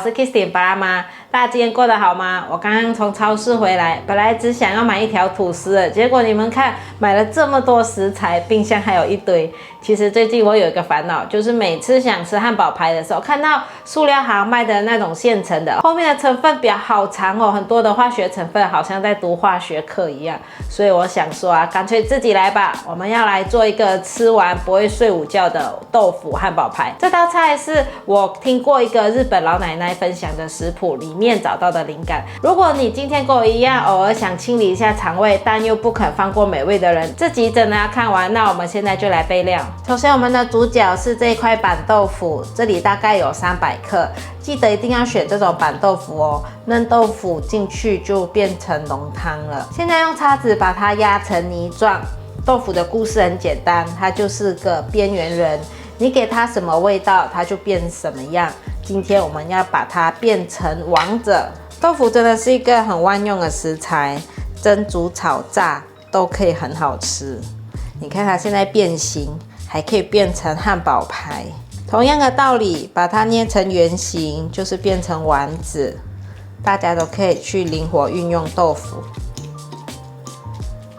是 Kristin 爸媽，大家今天過得好嗎？我剛剛從超市回來，本來只想要買一條吐司的，結果你們看，買了這麼多食材，冰箱還有一堆。其實最近我有一個煩惱，就是每次想吃漢堡排的時候，看到塑料行賣的那種現成的，後面的成分表好長哦，很多的化學成分，好像在讀化學課一樣。所以我想說啊，乾脆自己來吧。我們要來做一個吃完不會睡午覺的豆腐漢堡排。這道菜是我聽過一個日本老奶奶分享的食譜裡面找到的靈感。如果你今天跟我一樣，偶爾想清理一下腸胃，但又不肯放過美味的人，這集真的要看完。那我們現在就來備料。首先，我們的主角是這一塊板豆腐，這裡大概有300克。記得一定要選這種板豆腐哦，嫩豆腐進去就變成濃湯了。現在用叉子把它壓成泥狀。豆腐的故事很簡單，它就是個邊緣人，你給它什麼味道，它就變什麼樣。今天我們要把它變成王者。豆腐真的是一個很萬用的食材，蒸、煮、炒、炸都可以很好吃。你看它現在變形，還可以變成漢堡排。同樣的道理，把它捏成圓形，就是變成丸子。大家都可以去靈活運用豆腐。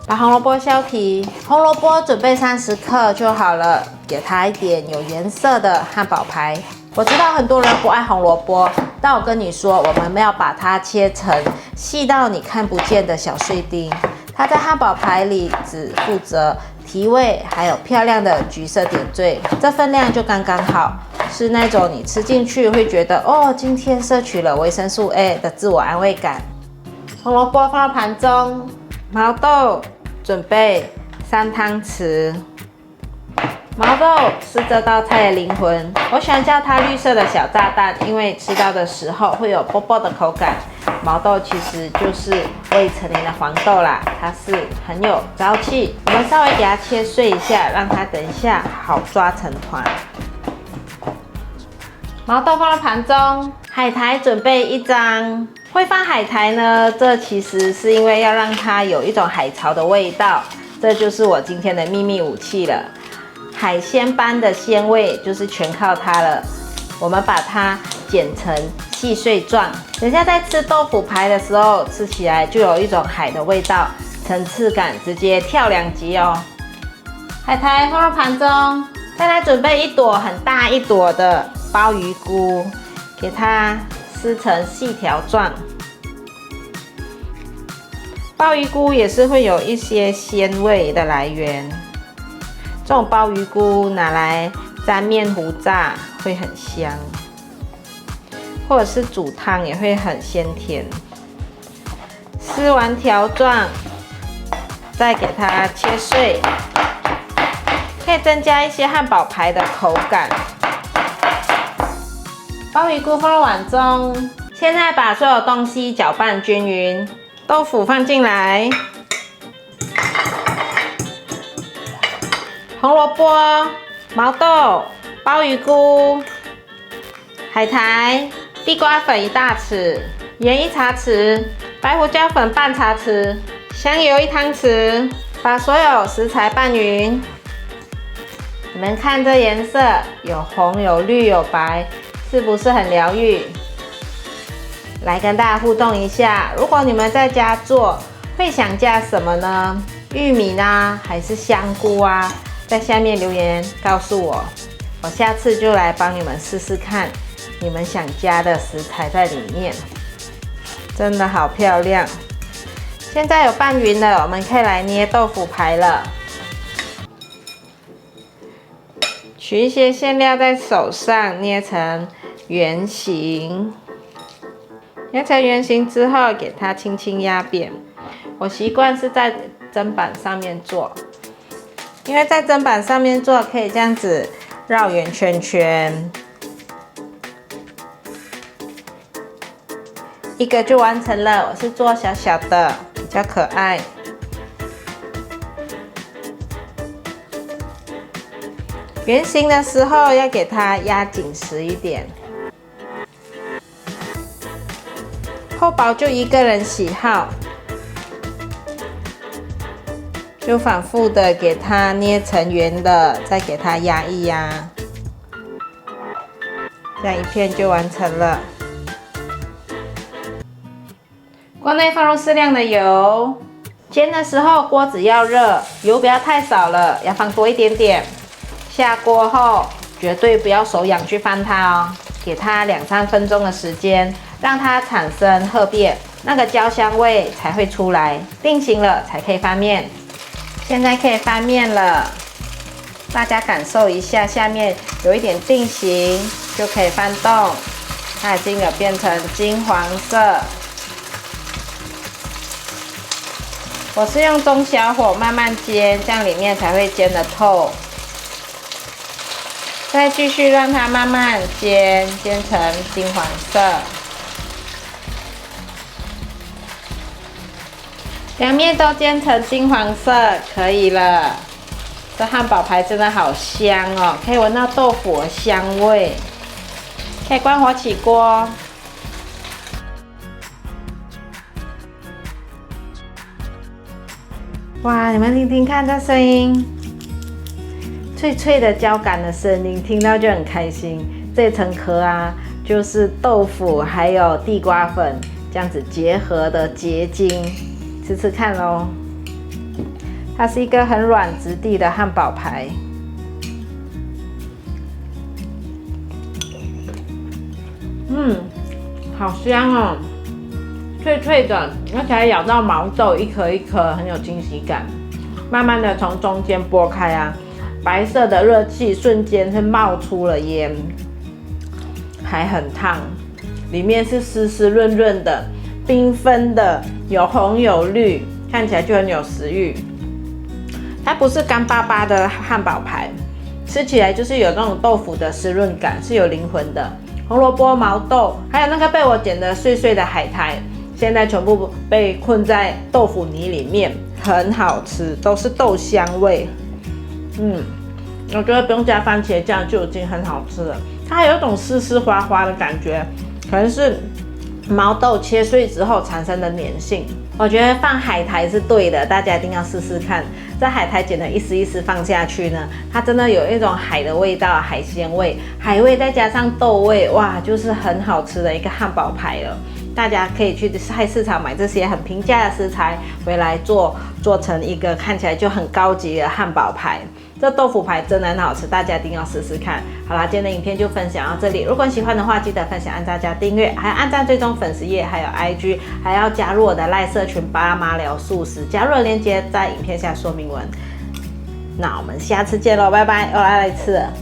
把紅蘿蔔削皮，紅蘿蔔準備30克就好了，給它一點有顏色的漢堡排。我知道很多人不愛紅蘿蔔，但我跟你說，我們要把它切成細到你看不見的小碎丁。它在漢堡排裡只負責提味，還有漂亮的橘色點綴，這分量就剛剛好，是那種你吃進去會覺得哦，今天攝取了維生素 A 的自我安慰感。紅蘿蔔放到盤中，毛豆準備3湯匙。毛豆是這道菜的靈魂，我喜歡叫它綠色的小炸彈，因為吃到的時候會有啵啵的口感。毛豆其實就是未成年的黃豆啦，它是很有朝氣。我們稍微給它切碎一下，讓它等一下好抓成團。毛豆放到盤中，海苔準備1張。會放海苔呢，這其實是因為要讓它有一種海潮的味道，這就是我今天的秘密武器了。海鮮般的鮮味就是全靠它了。我們把它剪成細碎狀，等下在吃豆腐排的時候，吃起來就有一種海的味道，層次感直接跳2級哦。海苔放到盤中，再來準備一朵很大一朵的鮑魚菇，給它撕成細條狀。鮑魚菇也是會有一些鮮味的來源。這種鮑魚菇拿來沾麵糊炸會很香，或者是煮湯也會很鮮甜。撕完條狀，再給它切碎，可以增加一些漢堡排的口感。鮑魚菇放到碗中，現在把所有東西攪拌均勻，豆腐放進來。紅蘿蔔、毛豆、鮑魚菇、海苔、地瓜粉1大匙、鹽1茶匙、白胡椒粉半茶匙、香油1湯匙，把所有食材拌勻。你們看這顏色，有紅、有綠、有白，是不是很療癒？來跟大家互動一下，如果你們在家做，會想加什麼呢？玉米啊，還是香菇啊？在下面留言告訴我，我下次就來幫你們試試看，你們想加的食材在裡面，真的好漂亮。現在有拌勻了，我們可以來捏豆腐排了。取一些餡料在手上捏成圓形，捏成圓形之後，給它輕輕壓扁。我習慣是在砧板上面做。因為在砧板上面做，可以這樣子繞圓圈圈，一個就完成了。我是做小小的，比較可愛。圓形的時候要給它壓緊實一點，厚薄就一個人喜好。就反覆的給它捏成圓的，再給它壓一壓，這樣一片就完成了。鍋內放入適量的油，煎的時候鍋子要熱，油不要太少了，要放多一點點。下鍋後絕對不要手癢去翻它哦，給它2-3分鐘的時間，讓它產生褐變，那個焦香味才會出來，定型了才可以翻面。現在可以翻面了，大家感受一下，下面有一點定型就可以翻動，它已經有變成金黃色。我是用中小火慢慢煎，這樣裡面才會煎得透。再繼續讓它慢慢煎，煎成金黃色。兩面都煎成金黃色，可以了。這漢堡排真的好香哦，可以聞到豆腐的香味。可以關火起鍋。哇，你們聽聽看這聲音，脆脆的焦感的聲音，聽到就很開心。這層殼啊，就是豆腐還有地瓜粉這樣子結合的結晶。吃吃看咯，它是一個很軟質地的漢堡排，好香哦，脆脆的，而且還咬到毛豆，一顆一顆，很有驚喜感。慢慢的從中間剝開啊，白色的熱氣瞬間是冒出了煙，還很燙，裡面是濕濕潤潤的。繽紛的，有紅有綠，看起來就很有食慾。它不是乾巴巴的漢堡排，吃起來就是有那種豆腐的濕潤感，是有靈魂的。紅蘿蔔、毛豆，還有那個被我剪得碎碎的海苔，現在全部被困在豆腐泥裡面，很好吃，都是豆香味。我覺得不用加番茄醬就已經很好吃了。它還有一種濕濕滑滑的感覺，可能是毛豆切碎之後產生的粘性，我覺得放海苔是對的，大家一定要試試看。這海苔剪得一絲一絲放下去呢，它真的有一種海的味道，海鮮味，海味再加上豆味，哇，就是很好吃的一個漢堡排了。大家可以去菜市場買這些很平價的食材回來做成一個看起來就很高級的漢堡排。這豆腐排真的很好吃，大家一定要試試看。好啦，今天的影片就分享到這裡。如果你喜歡的話，記得分享、按讚加訂閱，還有按讚追蹤粉絲頁，還有 IG， 還要加入我的賴社群爸媽聊素食，加入的鏈接在影片下說明文。那我們下次見嘍，拜拜！我要來吃了。